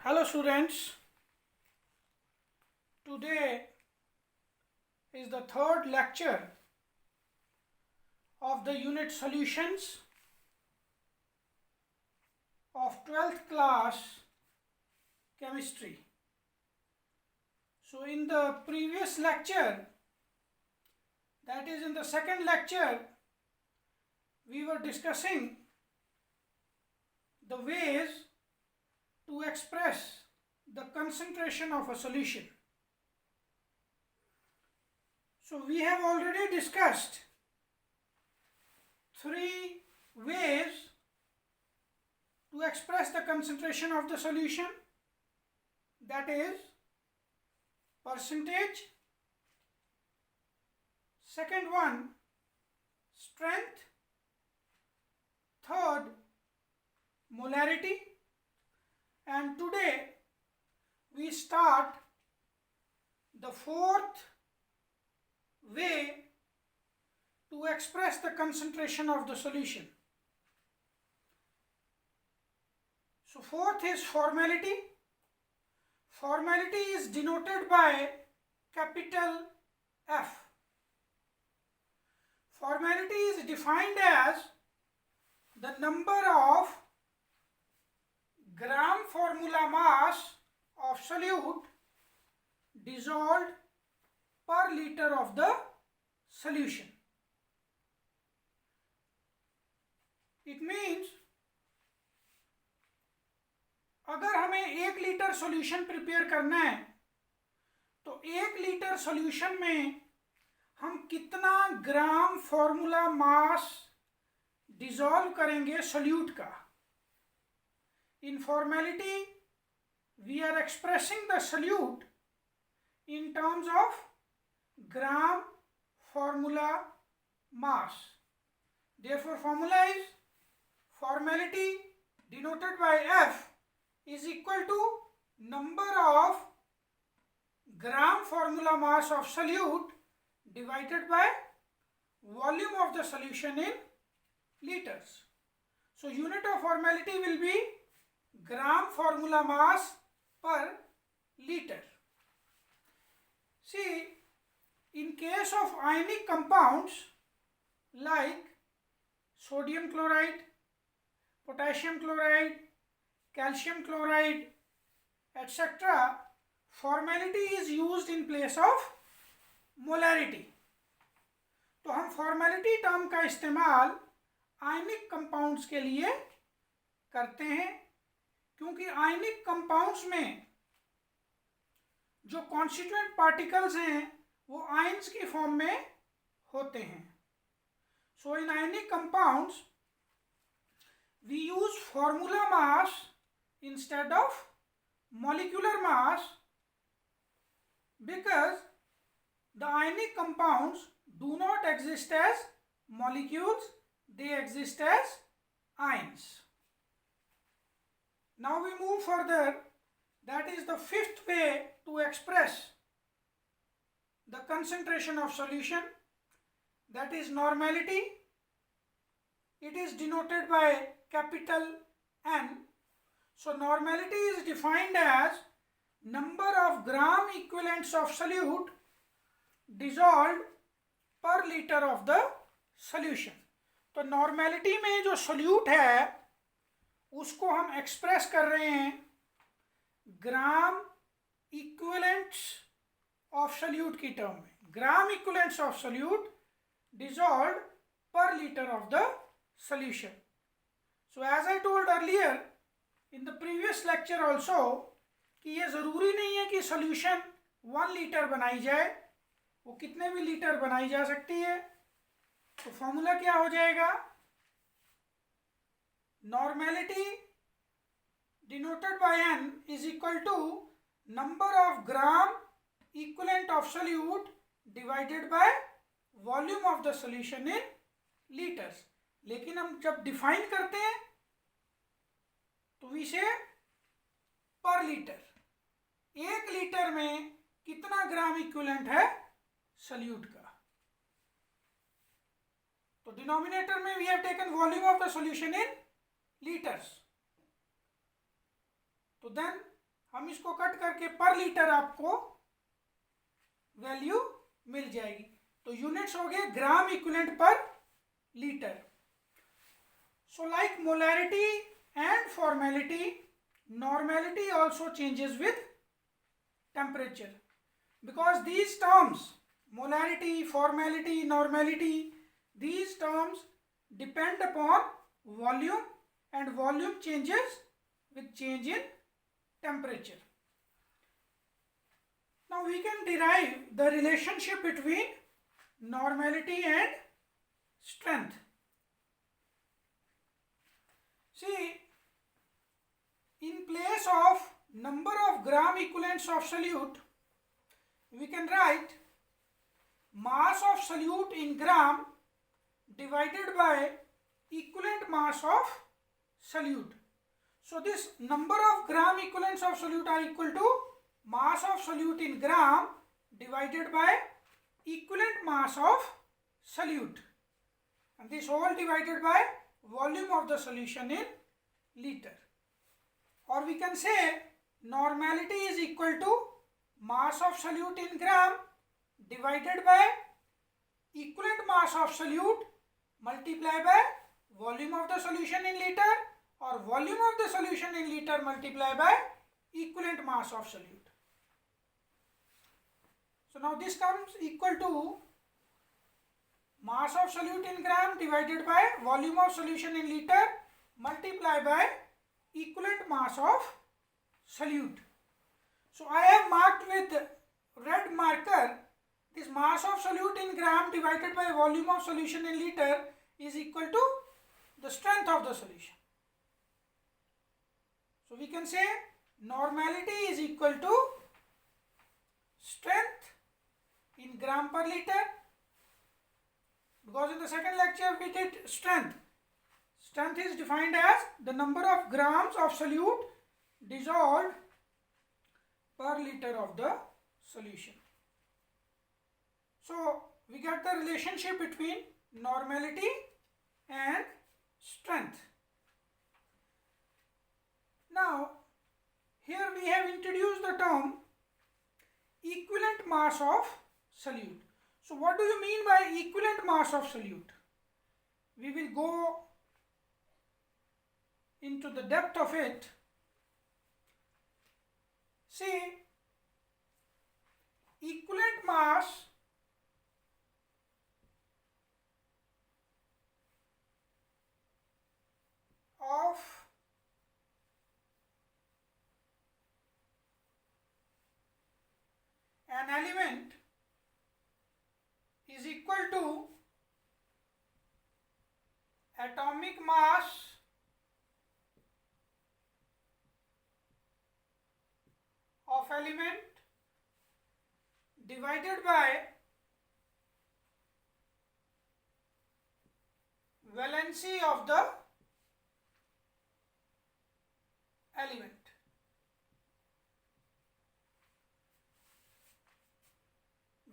Hello students, today is the third lecture of the unit solutions of 12th class chemistry. So in the previous lecture, that is in the second lecture, we were discussing the ways to express the concentration of a solution. So we have already discussed three ways to express the concentration of the solution, that is percentage, second one strength, third molarity, and today we start the fourth way to express the concentration of the solution. So fourth is formality. Formality is denoted by capital F. Formality is defined as the number of gram formula mass of solute dissolved per liter of the solution. It means अगर हमें 1 litre solution prepare करना है तो 1 litre solution में हम कितना gram formula mass dissolve करेंगे solute का. In formality, we are expressing the solute in terms of gram formula mass. Therefore, formula is formality denoted by F is equal to number of gram formula mass of solute divided by volume of the solution in liters. So, unit of formality will be gram formula mass per liter. See, in case of ionic compounds like sodium chloride, potassium chloride, calcium chloride, etc., formality is used in place of molarity. तो हम formality term का इस्तेमाल ionic compounds के लिए करते हैं क्योंकि ionic compounds में जो कॉन्स्टिट्यूएंट पार्टिकल्स हैं वो आयंस की फॉर्म में होते हैं. So in ionic compounds we use formula mass instead of molecular mass because the ionic compounds do not exist as molecules, they exist as ions. Now we move further, that is the fifth way to express the concentration of solution, that is normality. It is denoted by capital N. So normality is defined as number of gram equivalents of solute dissolved per liter of the solution. तो normality में जो solute है उसको हम express कर रहे हैं gram equivalents of solute की टर्म में. Gram equivalents of solute dissolved per liter of the solution. So as I told earlier in the previous lecture also कि ये ज़रूरी नहीं है कि सॉल्यूशन 1 लीटर बनाई जाए, वो कितने भी लीटर बनाई जा सकती है. तो फॉर्मूला क्या हो जाएगा, normality denoted by N is equal to number of gram equivalent of solute divided by volume of the solution in litres. लेकिन हम जब डिफाइन करते हैं तो इसे पर लीटर, 1 लीटर में कितना ग्राम इक्विवेलेंट है सोल्यूट का. तो डिनोमिनेटर में we have taken volume of the solution in liters. So then हम इसको कट करके पर लीटर आपको वैल्यू मिल जाएगी। तो यूनिट्स हो गए ग्राम इक्विवेलेंट पर litre. So like molarity and formality, normality also changes with temperature, because these terms, molarity, formality, normality, these terms depend upon volume, and volume changes with change in temperature. Now we can derive the relationship between normality and strength. See, in place of number of gram equivalents of solute, we can write mass of solute in gram divided by equivalent mass of solute. So this number of gram equivalents of solute are equal to mass of solute in gram divided by equivalent mass of solute, and this whole divided by volume of the solution in liter. Or we can say normality is equal to mass of solute in gram divided by equivalent mass of solute multiplied by volume of the solution in liter, or volume of the solution in liter multiplied by equivalent mass of solute. So now this comes equal to mass of solute in gram divided by volume of solution in liter multiplied by equivalent mass of solute. So I have marked with red marker this mass of solute in gram divided by volume of solution in liter is equal to the strength of the solution. So we can say normality is equal to strength in gram per liter, because in the second lecture we did strength. Strength is defined as the number of grams of solute dissolved per liter of the solution. So we get the relationship between normality and strength. Now here we have introduced the term equivalent mass of solute. So what do you mean by equivalent mass of solute? We will go into the depth of it. See, equivalent mass of an element is equal to atomic mass of element divided by valency of the element.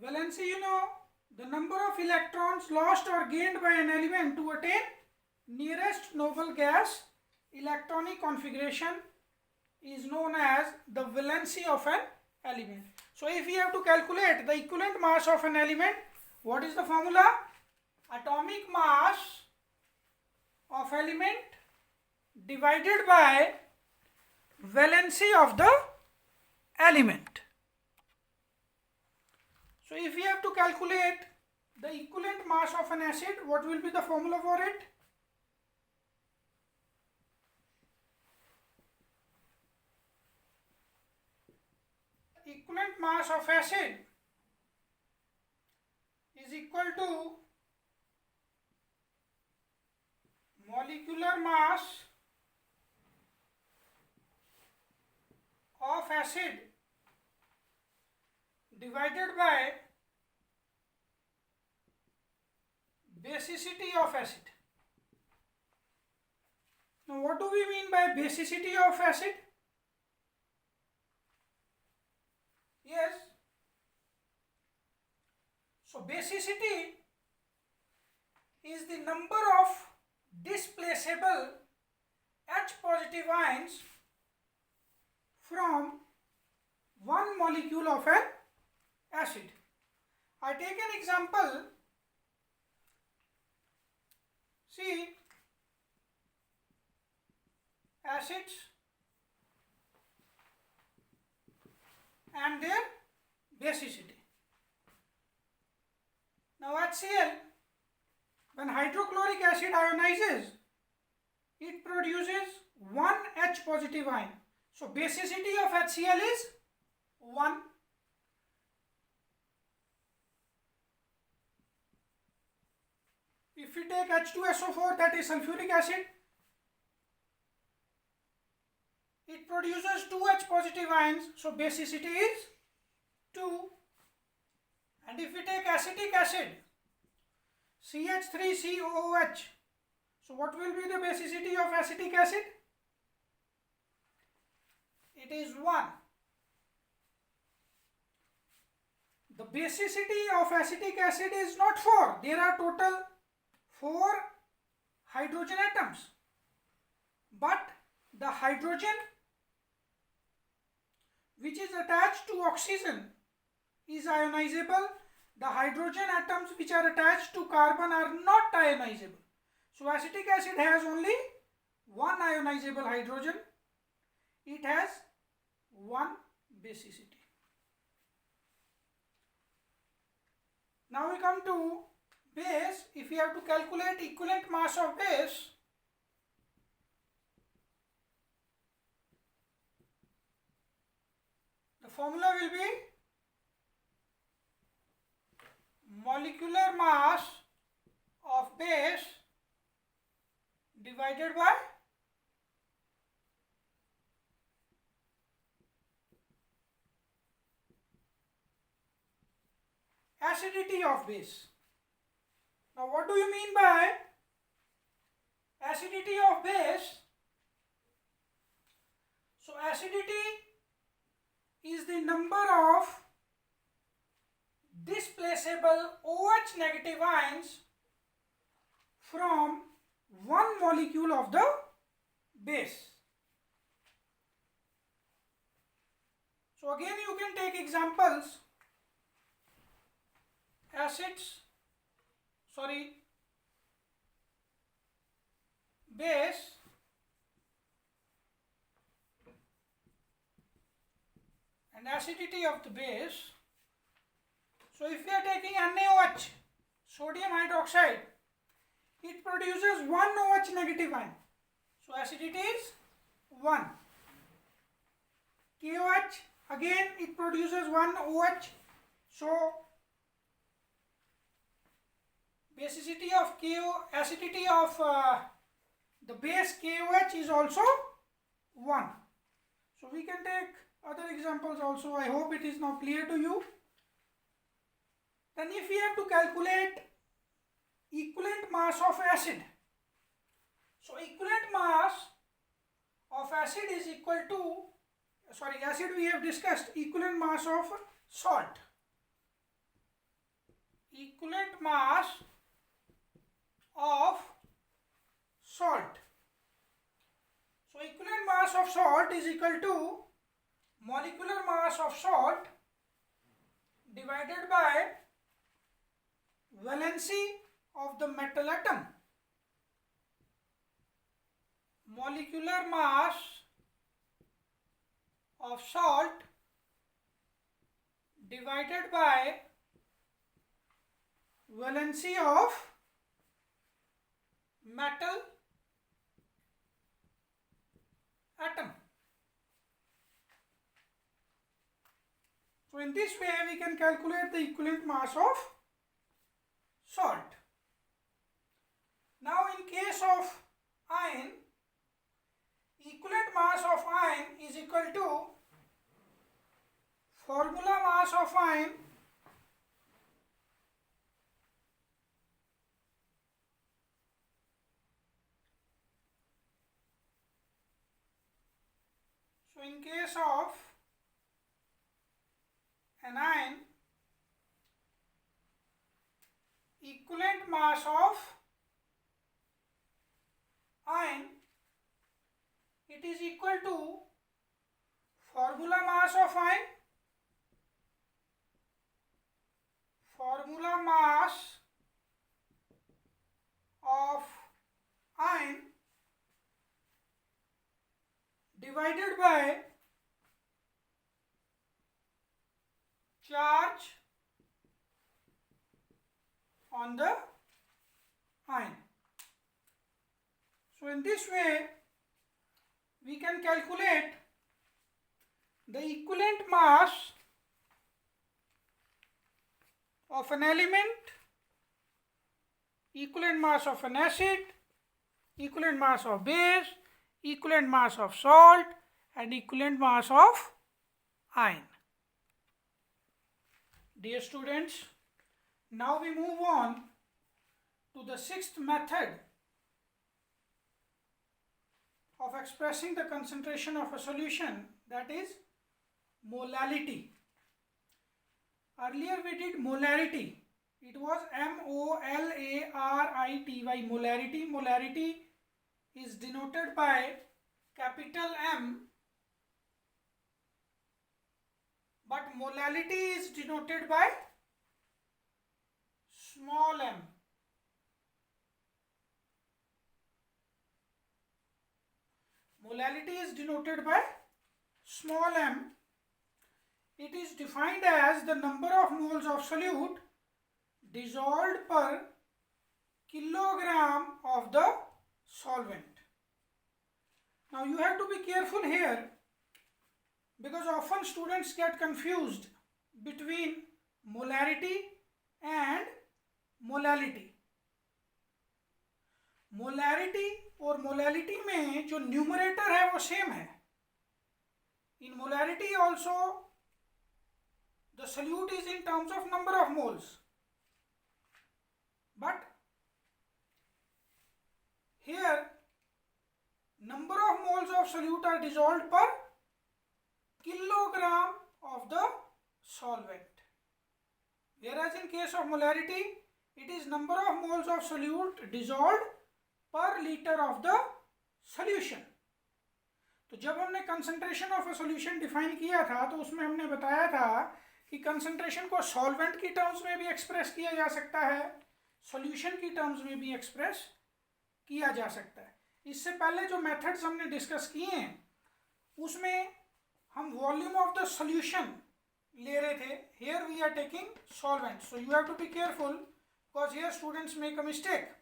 Valency, you know, the number of electrons lost or gained by an element to attain nearest noble gas electronic configuration is known as the valency of an element. So if we have to calculate the equivalent mass of an element, what is the formula? Atomic mass of element divided by valency of the element. So if we have to calculate the equivalent mass of an acid, what will be the formula for it? Equivalent mass of acid is equal to molecular mass of acid divided by basicity of acid. Now what do we mean by basicity of acid? Yes. So basicity is the number of displaceable H positive ions from molecule of an acid. I take an example. See, acids and their basicity. Now HCl, when hydrochloric acid ionizes, it produces one H positive ion. So basicity of HCl is 1. If we take H2SO4, that is sulfuric acid, it produces 2 H positive ions, so basicity is 2. And if we take acetic acid, CH3COOH, so what will be the basicity of acetic acid? It is 1. The basicity of acetic acid is not 4. There are total 4 hydrogen atoms. But the hydrogen which is attached to oxygen is ionizable. The hydrogen atoms which are attached to carbon are not ionizable. So acetic acid has only one ionizable hydrogen. It has one basicity. Now we come to base. If we have to calculate equivalent mass of base, the formula will be molecular mass of base divided by acidity of base. Now what do you mean by acidity of base? So acidity is the number of displaceable OH negative ions from one molecule of the base. So again you can take examples. Base and acidity of the base. So if we are taking NaOH, sodium hydroxide, it produces one OH negative ion. So acidity is 1. KOH, again it produces one OH. So basicity of acidity of the base KOH is also 1. So we can take other examples also. I hope it is now clear to you. Then if we have to calculate equivalent mass of acid, so equivalent mass of acid is equal to, acid we have discussed, equivalent mass of salt. Equivalent mass of salt. So equivalent mass of salt is equal to molecular mass of salt divided by valency of the metal atom. Molecular mass of salt divided by valency of metal atom. So in this way we can calculate the equivalent mass of salt. Now in case of iron, equivalent mass of iron is equal to formula mass of iron so in case of an iron, equivalent mass of iron, it is equal to formula mass of iron mass of iron divided by charge on the iron. So in this way we can calculate the equivalent mass of an element, equivalent mass of an acid, equivalent mass of base, equivalent mass of salt and equivalent mass of iron. Dear students, now we move on to the sixth method of expressing the concentration of a solution, that is molality. Earlier we did molarity. It was molarity, molarity. Molarity is denoted by capital M, but molality is denoted by small m. Molality is denoted by small m. It is defined as the number of moles of solute dissolved per kilogram of the solvent. Now you have to be careful here, because often students get confused between molarity and molality. Molarity और molality में जो numerator है वो same है. In molarity also the solute is in terms of number of moles, but here number of moles of solute are dissolved per kilogram of the solvent, whereas in case of molarity it is number of moles of solute dissolved per liter of the solution. तो जब हमने concentration of a solution define किया था तो उसमें हमने बताया था कि कंसंट्रेशन को सॉल्वेंट की टर्म्स में भी एक्सप्रेस किया जा सकता है, सॉल्यूशन की टर्म्स में भी एक्सप्रेस किया जा सकता है. इससे पहले जो मेथड्स हमने डिस्कस किए हैं उसमें हम वॉल्यूम ऑफ द सॉल्यूशन ले रहे थे. Here we are taking solvent, so you have to be careful because here students make a mistake.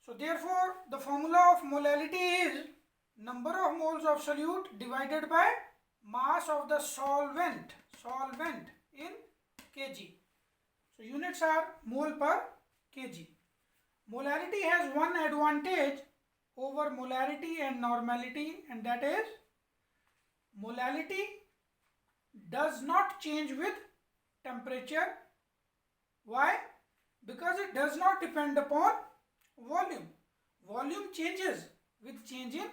So therefore the formula of molality is number of moles of solute divided by mass of the solvent in kg. So units are mole per kg. Molarity has one advantage over molarity and normality, and that is molality does not change with temperature. Why? Because it does not depend upon volume. Volume changes with change in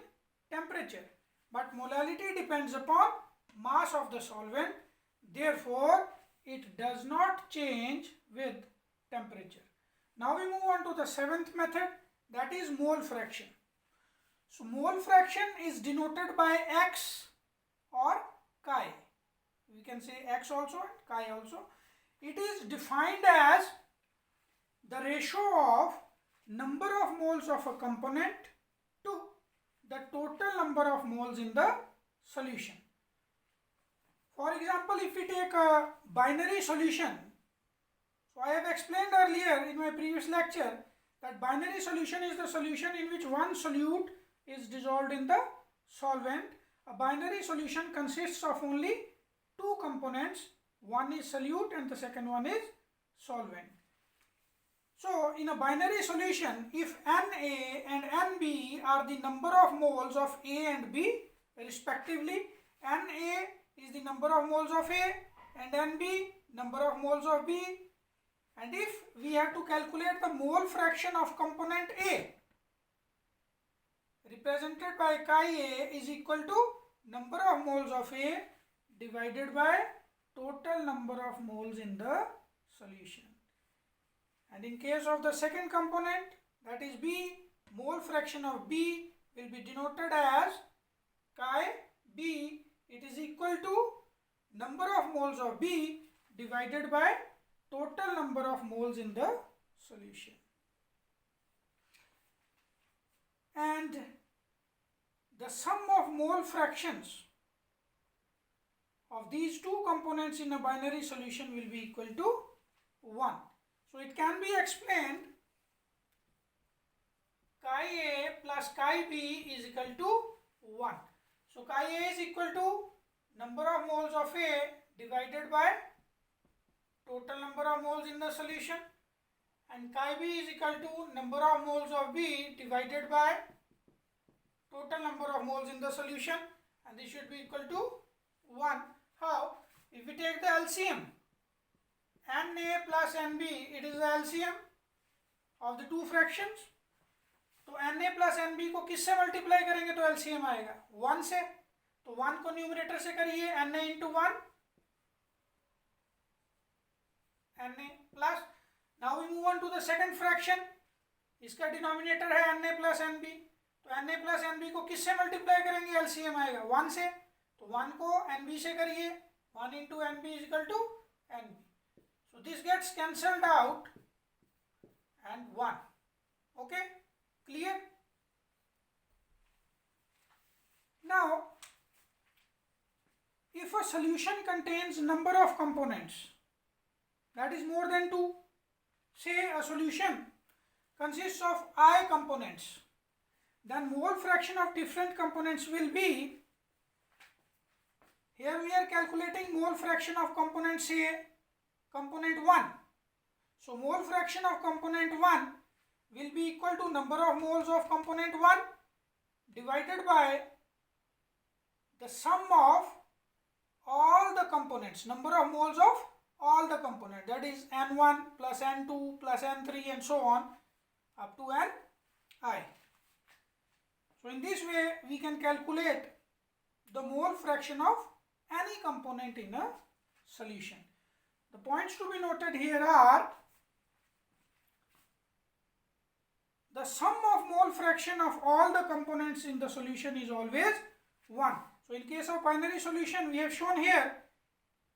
temperature, but molality depends upon mass of the solvent. Therefore it does not change with temperature. Now we move on to the seventh method, that is mole fraction. So mole fraction is denoted by x or chi. We can say x also and chi also. It is defined as the ratio of number of moles of a component to the total number of moles in the solution. For example, if we take a binary solution, so I have explained earlier in my previous lecture that binary solution is the solution in which one solute is dissolved in the solvent. A binary solution consists of only two components, one is solute and the second one is solvent. So in a binary solution, if Na and Nb are the number of moles of A and B respectively, Na is the number of moles of A and Nb number of moles of B, and if we have to calculate the mole fraction of component A, represented by chi A is equal to number of moles of A divided by total number of moles in the solution. And in case of the second component, that is B, mole fraction of B will be denoted as chi B. It is equal to number of moles of B divided by total number of moles in the solution. And the sum of mole fractions of these two components in a binary solution will be equal to 1. So it can be explained chi A plus chi B is equal to 1. So chi A is equal to number of moles of A divided by total number of moles in the solution, and chi B is equal to number of moles of B divided by total number of moles in the solution, and this should be equal to 1. How? If we take the LCM, Na plus Nb, it is the LCM of the two fractions. तो Na plus Nb को किससे multiply करेंगे तो LCM आएगा 1 से, तो 1 को numerator से करिए Na into 1 Na plus, now we move on to the second fraction, इसका डिनोमिनेटर है Na plus Nb, तो Na plus Nb को किससे मल्टीप्लाई करेंगे LCM आएगा 1 से, तो 1 को Nb से करिए 1 into Nb is equal to Nb. So this gets cancelled out and 1. Okay, clear? Now, if a solution contains number of components that is more than 2, say a solution consists of I components, then mole fraction of different components will be, here we are calculating mole fraction of component, say component 1. So mole fraction of component 1 will be equal to number of moles of component 1 divided by the sum of all the components, number of moles of all the components, that is N1 plus N2 plus N3 and so on up to Ni. So in this way we can calculate the mole fraction of any component in a solution. The points to be noted here are the sum of mole fraction of all the components in the solution is always 1. So in case of binary solution, we have shown here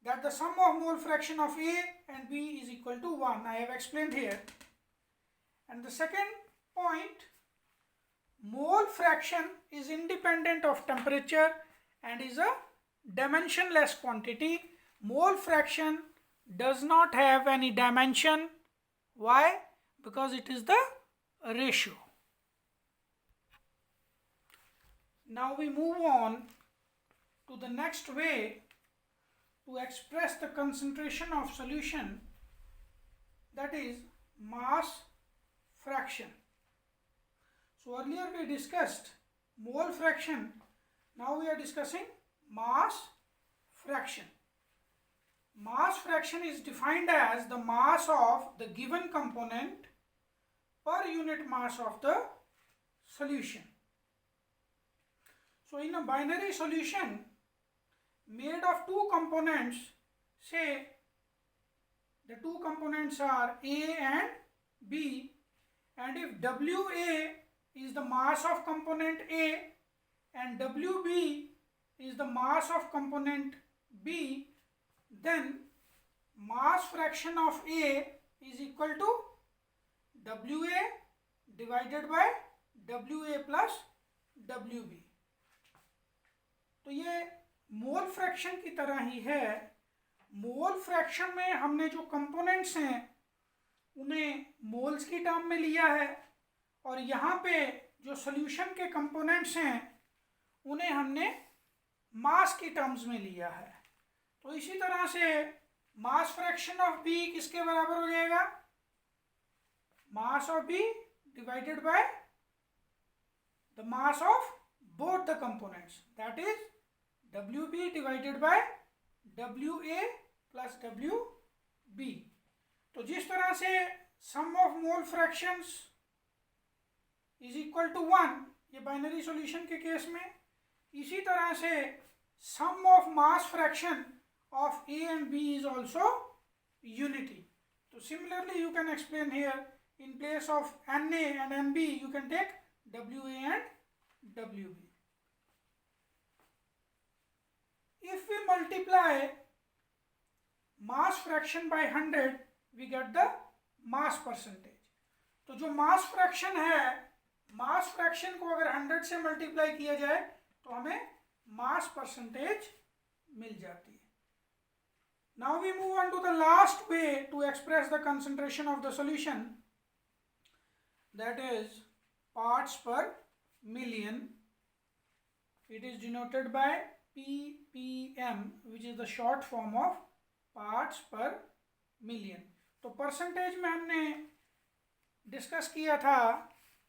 that the sum of mole fraction of A and B is equal to 1. I have explained here. And the second point, mole fraction is independent of temperature and is a dimensionless quantity. Mole fraction does not have any dimension. Why? Because it is the ratio. Now we move on to the next way to express the concentration of solution, that is mass fraction. So earlier we discussed mole fraction, now we are discussing mass fraction. Mass fraction is defined as the mass of the given component per unit mass of the solution. So in a binary solution made of two components, say the two components are A and B, and if WA is the mass of component A and WB is the mass of component B, then mass fraction of A is equal to WA divided by WA plus WB. तो ये mole fraction की तरह ही है. Mole fraction में हमने जो components हैं उन्हें मोल्स की टर्म में लिया है, और यहाँ पे जो सॉल्यूशन के कंपोनेंट्स हैं उन्हें हमने मास की टर्म्स में लिया है. तो इसी तरह से मास फ्रैक्शन ऑफ बी किसके बराबर हो जाएगा? Mass of B divided by the mass of both the components, that is WB divided by WA plus WB. तो जिस तरह से sum of mole fractions is equal to 1 ये बाइनरी सॉल्यूशन के केस में, इसी तरह से sum of mass fraction of A and B is also unity. So similarly you can explain here, in place of Na and Nb you can take WA and WB. If we multiply mass fraction by 100, we get the mass percentage. तो जो mass fraction है, mass fraction को अगर 100 से multiply किया जाए तो हमें मास परसेंटेज मिल जाती है। Now we move on to the last way to express the concentration of the solution, that is parts per million. It is denoted by ppm, which is the short form of parts per million. तो percentage में हमने discuss किया था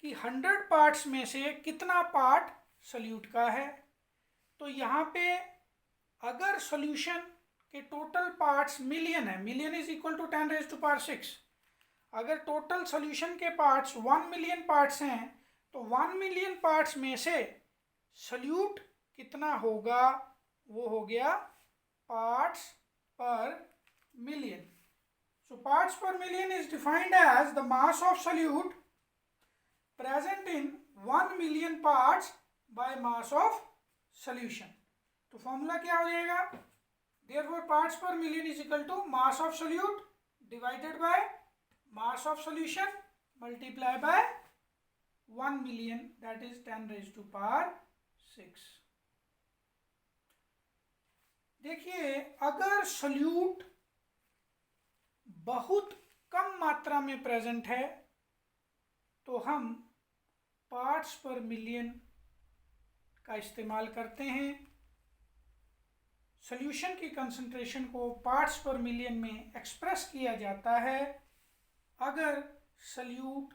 कि 100 parts में से कितना part solute का है। तो यहाँ पे अगर सॉल्यूशन के टोटल पार्ट्स मिलियन है, मिलियन इज इक्वल टू 10⁻⁶, अगर टोटल सॉल्यूशन के पार्ट्स 1 मिलियन पार्ट्स हैं तो 1 मिलियन पार्ट्स में से सॉल्यूट कितना होगा, वो हो गया parts per million. So parts per million is defined as the mass of solute present in 1 million parts by mass of solution. तो फॉर्मूला क्या हो जाएगा, therefore parts per million is equal to mass of solute divided by mass of solution multiply by 1 million, that is 10⁻⁶. देखिए, अगर solute बहुत कम मात्रा में present है तो हम पार्ट्स पर मिलियन का इस्तेमाल करते हैं. सॉल्यूशन की कंसंट्रेशन को पार्ट्स पर मिलियन में एक्सप्रेस किया जाता है अगर सॉल्यूट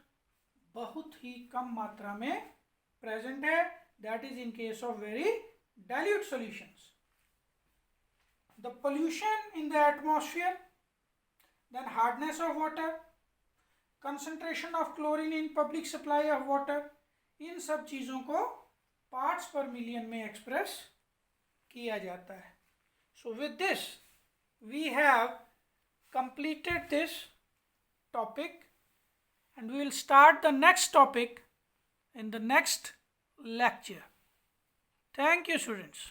बहुत ही कम मात्रा में प्रेजेंट है, that is in case of very dilute solutions. The pollution in the atmosphere, then hardness of water, concentration of chlorine in public supply of water, इन सब चीज़ों को पार्ट्स पर मिलियन में एक्सप्रेस किया जाता है. So with this we have completed this topic and we will start the next topic in the next lecture. Thank you, students.